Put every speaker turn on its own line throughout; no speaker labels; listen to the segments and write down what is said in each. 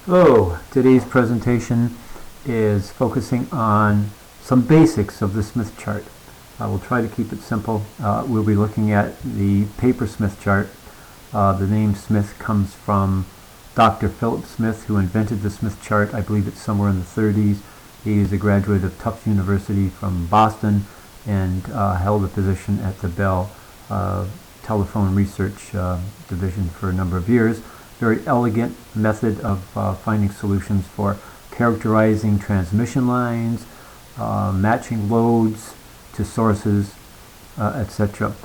Hello, today's presentation is focusing on some basics of the Smith chart. I will try to keep it simple. We'll be looking at the paper Smith chart. The name Smith comes from Dr. Philip Smith, who invented the Smith chart. I believe it's somewhere in the 30s. He is a graduate of Tufts University from Boston and held a position at the Bell Telephone Research Division for a number of years. Very elegant method of finding solutions for characterizing transmission lines, matching loads to sources, etc.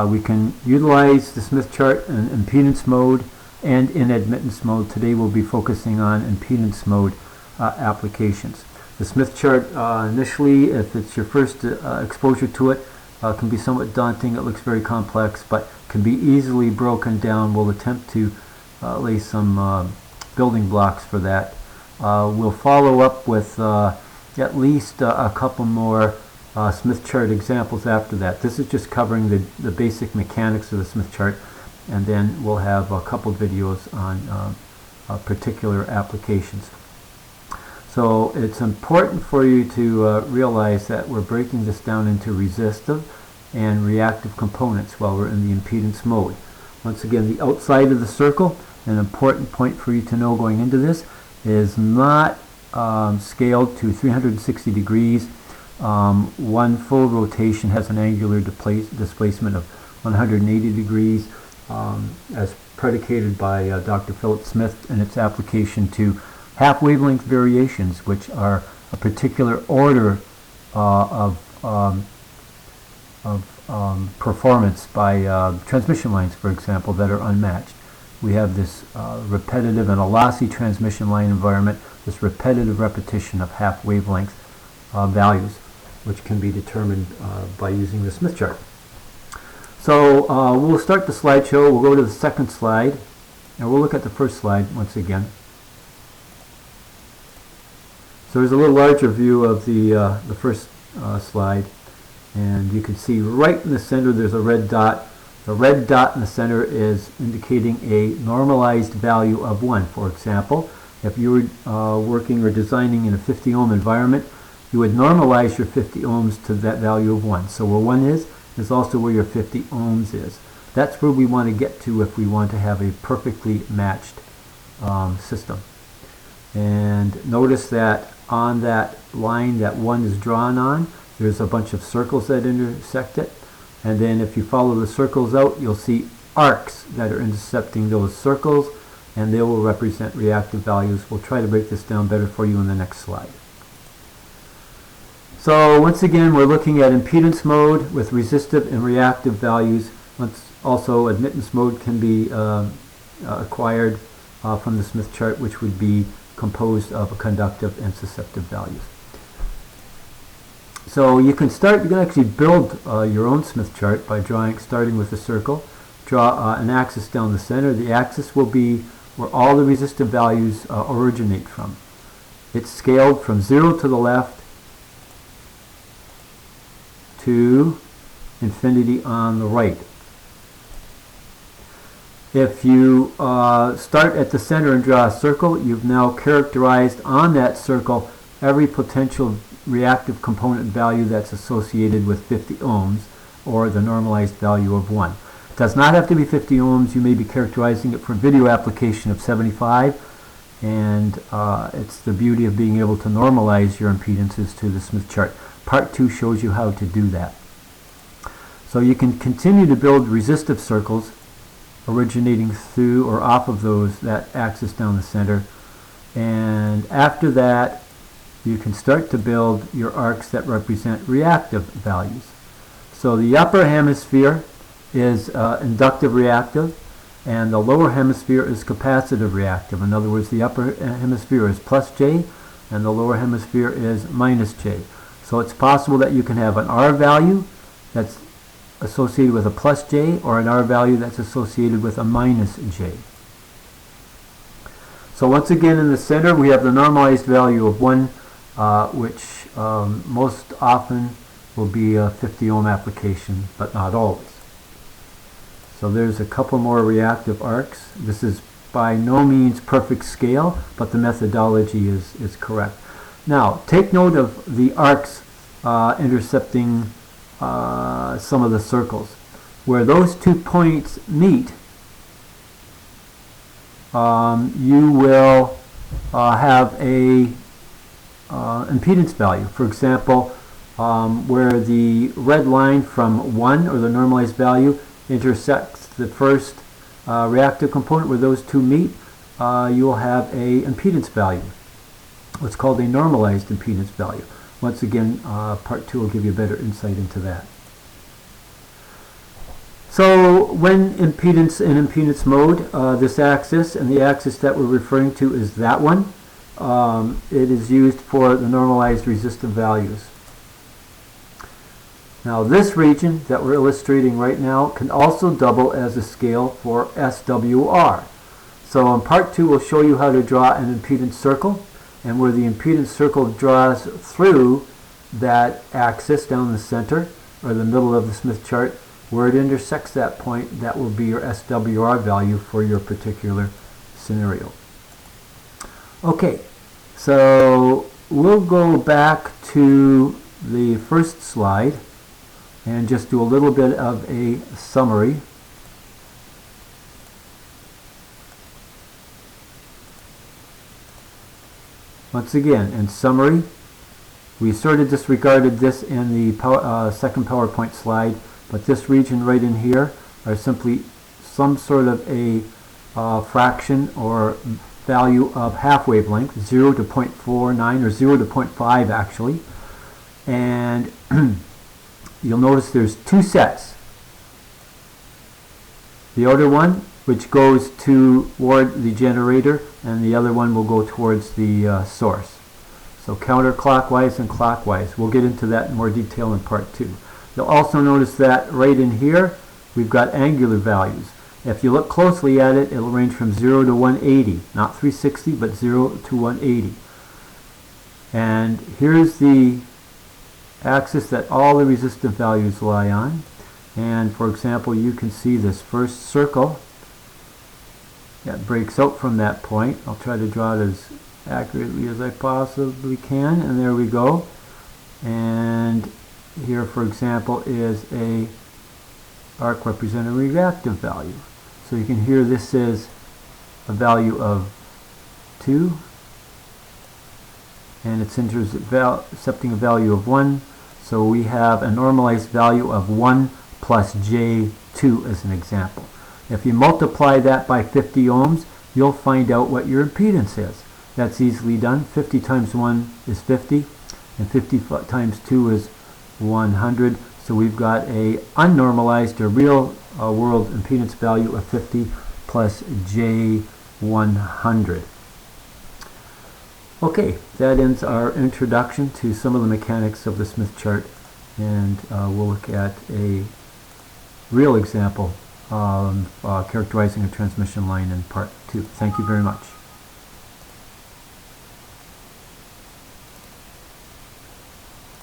We can utilize the Smith chart in impedance mode and in admittance mode. Today we'll be focusing on impedance mode applications. The Smith chart initially, if it's your first exposure to it, can be somewhat daunting. It looks very complex, but can be easily broken down. We'll attempt to lay some building blocks for that. We'll follow up with at least a couple more Smith chart examples after that. This is just covering the basic mechanics of the Smith chart, and then we'll have a couple videos on particular applications. So it's important for you to realize that we're breaking this down into resistive and reactive components while we're in the impedance mode. Once again, the outside of the circle, an important point for you to know going into this, is not scaled to 360 degrees. One full rotation has an angular displacement of 180 degrees, as predicated by Dr. Philip Smith in its application to half wavelength variations, which are a particular order of performance by transmission lines, for example, that are unmatched. We have this repetitive and a lossy transmission line environment, this repetitive repetition of half wavelength values, which can be determined by using the Smith chart. So we'll start the slideshow. We'll go to the second slide, and we'll look at the first slide once again. So there's a little larger view of the first slide, and you can see right in the center there's a red dot. The red dot in the center is indicating a normalized value of 1. For example, if you were working or designing in a 50 ohm environment, you would normalize your 50 ohms to that value of 1. So where 1 is also where your 50 ohms is. That's where we want to get to if we want to have a perfectly matched system. And notice that on that line that 1 is drawn on, there's a bunch of circles that intersect it. And then if you follow the circles out, you'll see arcs that are intercepting those circles, and they will represent reactive values. We'll try to break this down better for you in the next slide. So once again, we're looking at impedance mode with resistive and reactive values. Also, admittance mode can be acquired from the Smith chart, which would be composed of conductive and susceptive values. So you can actually build your own Smith chart by starting with a circle. Draw an axis down the center. The axis will be where all the resistive values originate from. It's scaled from 0 to the left to infinity on the right. If you start at the center and draw a circle, you've now characterized on that circle every potential reactive component value that's associated with 50 ohms, or the normalized value of 1. It does not have to be 50 ohms. You may be characterizing it for video application of 75, and it's the beauty of being able to normalize your impedances to the Smith chart. Part 2 shows you how to do that. So you can continue to build resistive circles originating through or off of that axis down the center, and after that you can start to build your arcs that represent reactive values. So the upper hemisphere is inductive reactive, and the lower hemisphere is capacitive reactive. In other words, the upper hemisphere is plus J, and the lower hemisphere is minus J. So it's possible that you can have an R value that's associated with a plus J, or an R value that's associated with a minus J. So once again, in the center we have the normalized value of 1, which most often will be a 50 ohm application, but not always. So there's a couple more reactive arcs. This is by no means perfect scale, but the methodology is correct. Now, take note of the arcs intercepting some of the circles. Where those 2 points meet, you will have a impedance value. For example, where the red line from 1, or the normalized value, intersects the first reactive component, where those two meet, you will have a impedance value, what's called a normalized impedance value. Once again, part 2 will give you a better insight into that. So when impedance in impedance mode, this axis, and the axis that we're referring to is that one, it is used for the normalized resistive values. Now this region that we're illustrating right now can also double as a scale for SWR. So in part 2 we'll show you how to draw an impedance circle, and where the impedance circle draws through that axis down the center, or the middle of the Smith chart, where it intersects that point, that will be your SWR value for your particular scenario. Okay, so we'll go back to the first slide and just do a little bit of a summary. Once again, in summary, we sort of disregarded this in the second PowerPoint slide, but this region right in here are simply some sort of a fraction or value of half wavelength, 0 to 0.49 or 0 to 0.5 actually. And you'll notice there's two sets. The outer one, which goes toward the generator, and the other one will go towards the source. So counterclockwise and clockwise. We'll get into that in more detail in part 2. You'll also notice that right in here we've got angular values. If you look closely at it, it'll range from 0 to 180, not 360, but 0 to 180. And here's the axis that all the resistive values lie on. And for example, you can see this first circle that breaks out from that point. I'll try to draw it as accurately as I possibly can, and there we go. And here, for example, is a arc representing a reactive value. So you can hear this is a value of 2, and it's intercepting a value of 1. So we have a normalized value of 1 plus J2 as an example. If you multiply that by 50 ohms, you'll find out what your impedance is. That's easily done. 50 times 1 is 50, and 50 times 2 is 100. So we've got a unnormalized or real world impedance value of 50 plus J100. Okay, that ends our introduction to some of the mechanics of the Smith chart, and we'll look at a real example of characterizing a transmission line in part 2. Thank you very much.